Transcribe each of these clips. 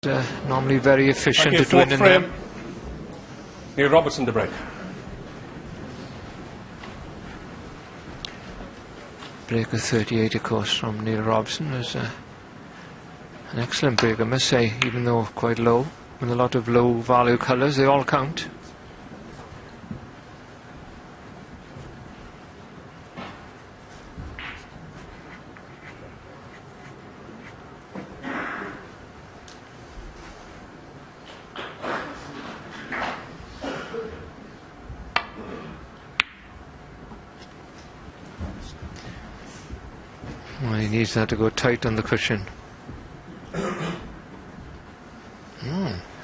Normally very efficient at winning them. Neil Robertson to break. Break of 38, of course, from Neil Robertson is an excellent break, I must say, even though quite low. With a lot of low value colours, they all count. Well, he needs that to go tight on the cushion.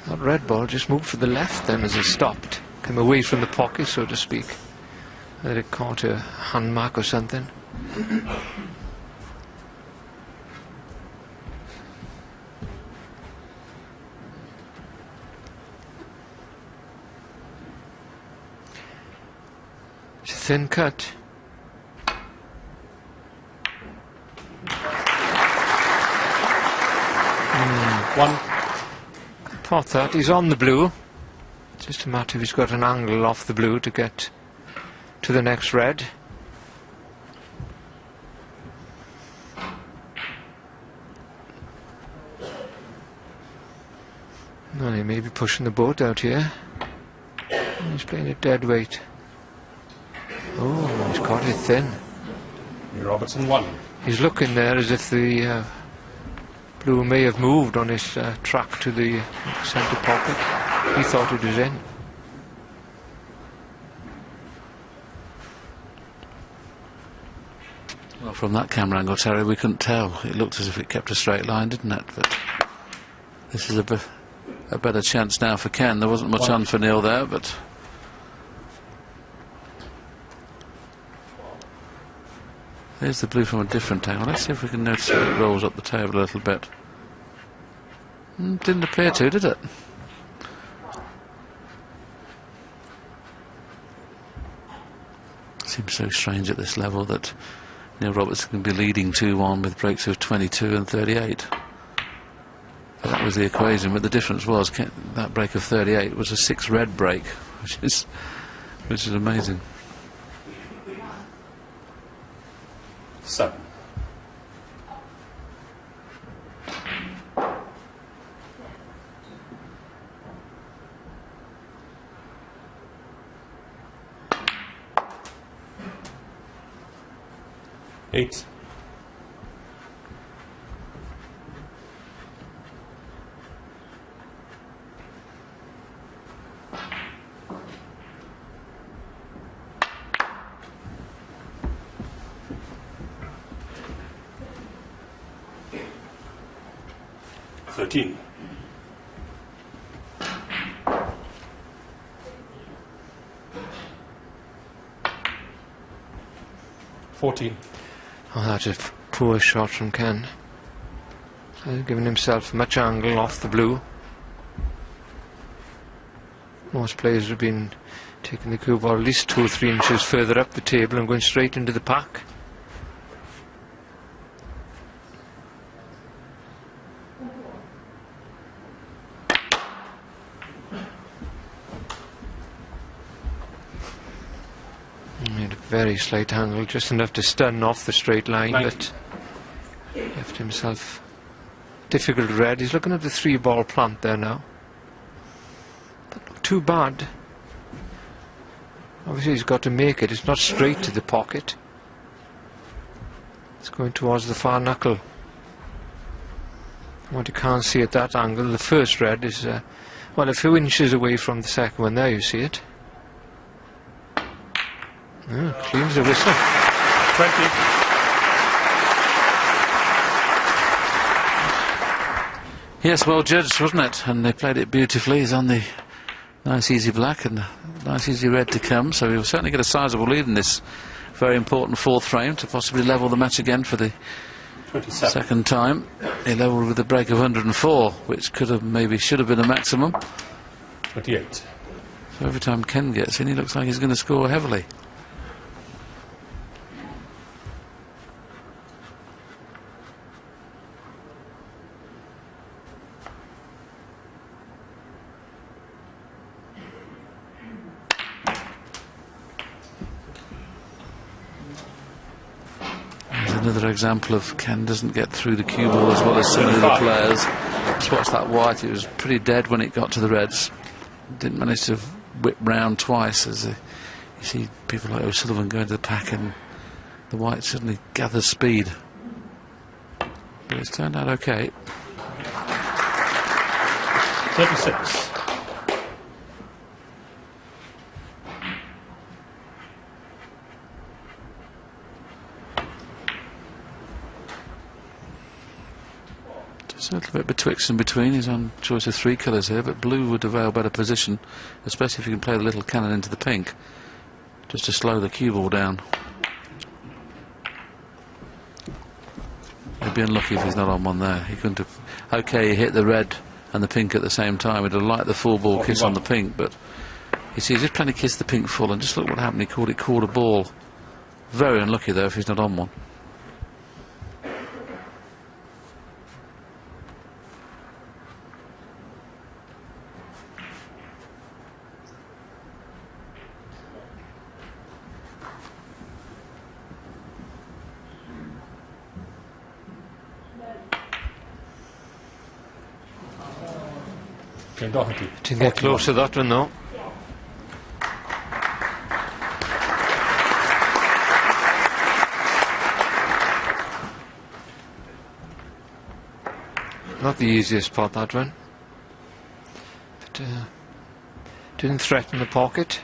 That red ball just moved for the left then as it stopped. Came away from the pocket, so to speak. Whether it caught a hand mark or something. It's a thin cut. One. Pot that. He's on the blue. Just a matter if he's got an angle off the blue to get to the next red. Well, he may be pushing the boat out here. He's playing it dead weight. Oh, he's got it thin. Robertson one. He's looking there as if the blue may have moved on his track to the centre pocket. He thought it was in. Well, from that camera angle, Terry, we couldn't tell. It looked as if it kept a straight line, didn't it? But this is a better chance now for Ken. There wasn't much on for Neil there, but there's the blue from a different angle. Let's see if we can notice if it rolls up the table a little bit. Didn't appear to, did it? Seems so strange at this level that Neil Robertson can be leading 2-1 with breaks of 22 and 38. But that was the equation, but the difference was that break of 38 was a 6 red break, which is amazing. 7. Eight. Thirteen. 14. Oh, that's a poor shot from Ken. Giving himself much angle off the blue. Most players have been taking the cue ball at least 2 or 3 inches further up the table and going straight into the pack. Made a very slight angle, just enough to stun off the straight line, but left himself difficult red. He's looking at the 3-ball plant there now. But not too bad. Obviously he's got to make it. It's not straight to the pocket. It's going towards the far knuckle. What you can't see at that angle, the first red is well, a few inches away from the second one. There you see it. Cleans the whistle. 20. Yes, well judged, wasn't it? And they played it beautifully. He's on the nice easy black and nice easy red to come, so he'll certainly get a sizable lead in this very important 4th frame to possibly level the match again for the 27. second time. He levelled with a break of 104, which could have should have been a maximum. 28. So every time Ken gets in, he looks like he's going to score heavily. Another example of Ken doesn't get through the cue ball as well as so many other players. Just watch that white, it was pretty dead when it got to the reds. Didn't manage to whip round twice as you see people like O'Sullivan going to the pack, and the white suddenly gathers speed. But it's turned out okay. 36. Just a little bit betwixt and between. He's on choice of 3 colours here, but blue would avail better position, especially if you can play the little cannon into the pink, just to slow the cue ball down. He'd be unlucky if he's not on one there. He couldn't have. Okay, he hit the red and the pink at the same time. He'd have liked the full ball kiss on the pink, but you see, he's just playing to kiss the pink full, and just look what happened. He called it quarter ball. Very unlucky though if he's not on one. Okay, Doherty. Didn't get close to that one though. Not the easiest pot, that one. But didn't threaten the pocket.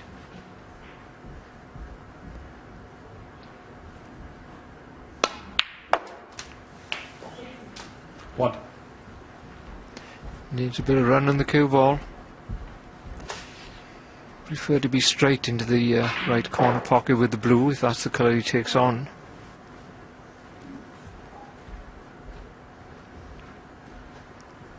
What? Needs a bit of run on the cue ball. Prefer to be straight into the right corner pocket with the blue, if that's the colour he takes on.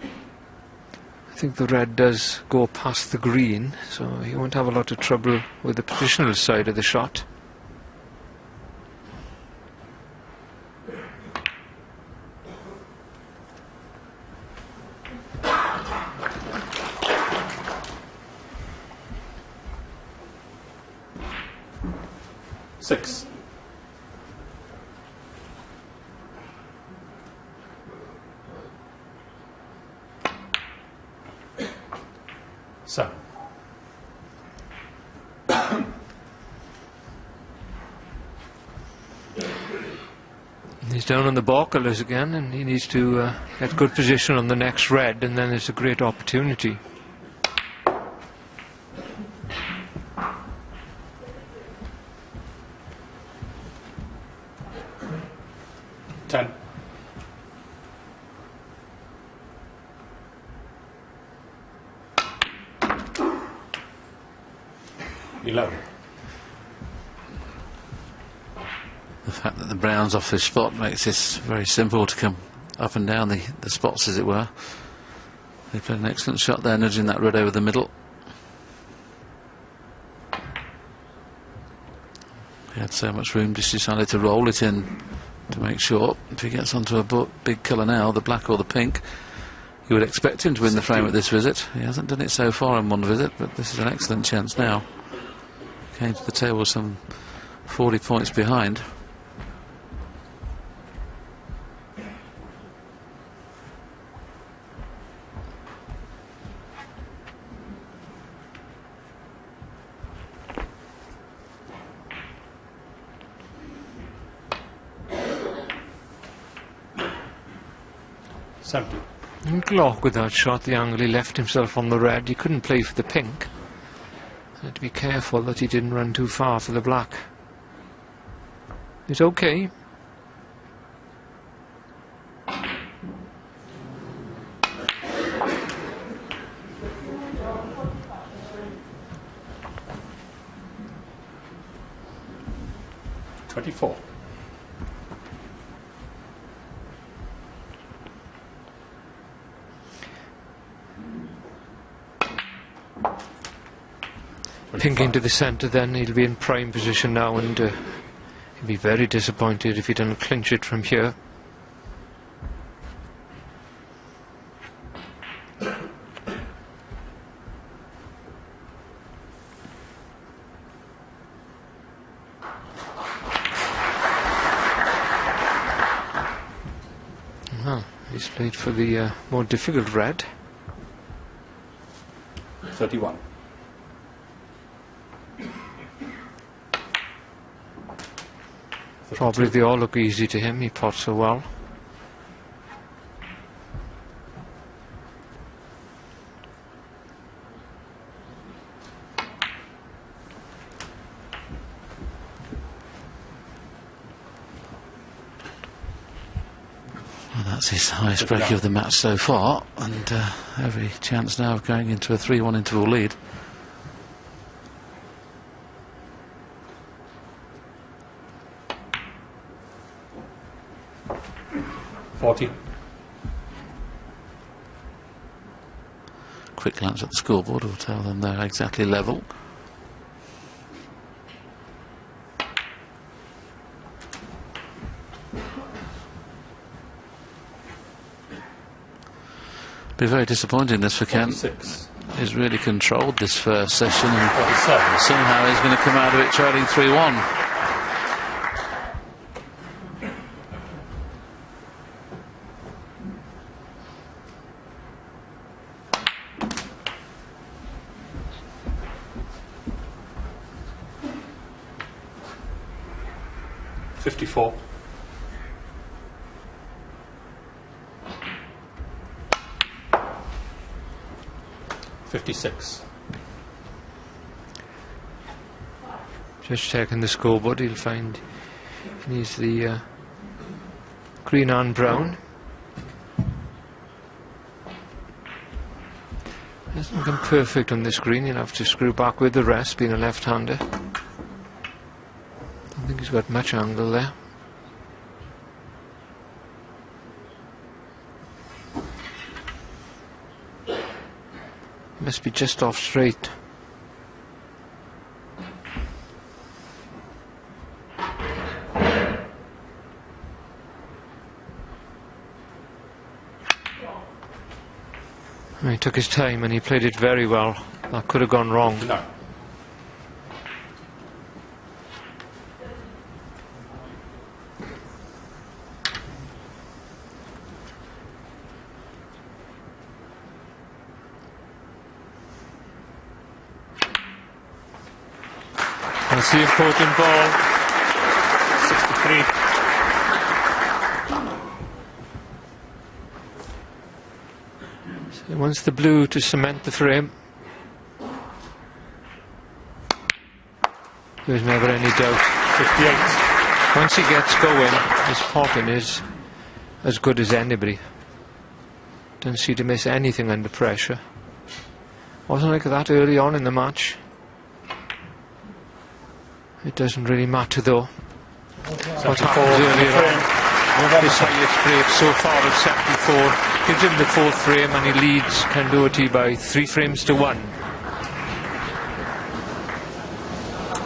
I think the red does go past the green, so he won't have a lot of trouble with the positional side of the shot. Six. Seven. He's down on the ball colours again, and he needs to get good position on the next red, and then it's a great opportunity. Ten. 11. The fact that the brown's off this spot makes this very simple to come up and down the spots, as it were. They played an excellent shot there, nudging that red over the middle. He had so much room, just decided to roll it in to make sure if he gets onto a big colour now, the black or the pink, you would expect him to win the frame at this visit. He hasn't done it so far in one visit, but this is an excellent chance now. Came to the table some 40 points behind. Glock with that shot, the angle he left himself on the red. He couldn't play for the pink. Had to be careful that he didn't run too far for the black. It's okay. $24. Pink into the centre, then he'll be in prime position now, and he'll be very disappointed if he doesn't clinch it from here. Played for the more difficult red. 31. Probably they all look easy to him, he pots so well. Well, that's his highest break of the match so far, and every chance now of going into a 3-1 interval lead. Quick glance at the scoreboard will tell them they're exactly level. Be very disappointing this for Ken. 46. He's really controlled this first session, and somehow he's going to come out of it trailing 3-1. 54. Just checking the scoreboard, he'll find he needs the green on brown. Hasn't come perfect on this green, he'll have to screw back with the rest, being a left-hander. Don't think he's got much angle there. Must be just off straight. He took his time and he played it very well. That could have gone wrong. No. That's the important ball. 63. He wants the blue to cement the frame. There's never any doubt. 58. Once he gets going, his potting is as good as anybody. Don't seem to miss anything under pressure. Wasn't like that early on in the match. It doesn't really matter though. What happens earlier on? His highest break so far is 74. Gives him the fourth frame and he leads DOHERTHY by 3 frames to 1.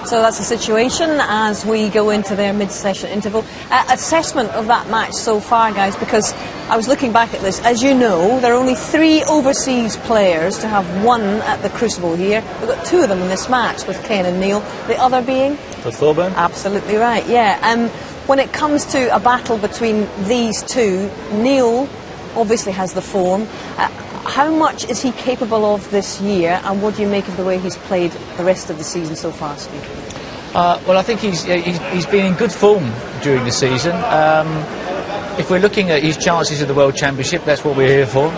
So that's the situation as we go into their mid-session interval. Assessment of that match so far, guys, because I was looking back at this. As you know, there are only 3 overseas players to have won at the Crucible here. We've got 2 of them in this match with Ken and Neil. The other being? For Thorburn? Absolutely right, yeah. When it comes to a battle between these 2, Neil obviously has the form. How much is he capable of this year, and what do you make of the way he's played the rest of the season so far, Steve? Well, I think he's been in good form during the season. If we're looking at his chances of the World Championship, that's what we're here for.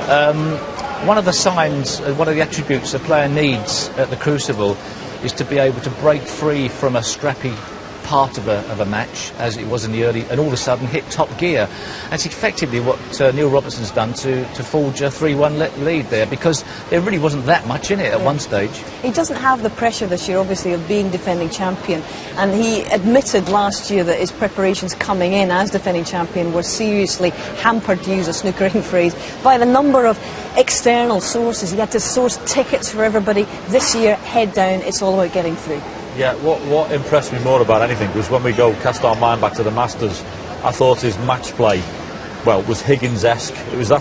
One of the signs, one of the attributes a player needs at the Crucible is to be able to break free from a scrappy part of a match, as it was in the early, and all of a sudden hit top gear. That's effectively what Neil Robertson's done to forge a 3-1 lead there, because there really wasn't that much in it at one stage. He doesn't have the pressure this year, obviously, of being defending champion, and he admitted last year that his preparations coming in as defending champion were seriously hampered, to use a snookering phrase, by the number of external sources. He had to source tickets for everybody. This year, head down, it's all about getting through. Yeah, what impressed me more about anything was when we cast our mind back to the Masters, I thought his match play, well, was Higgins-esque. It was that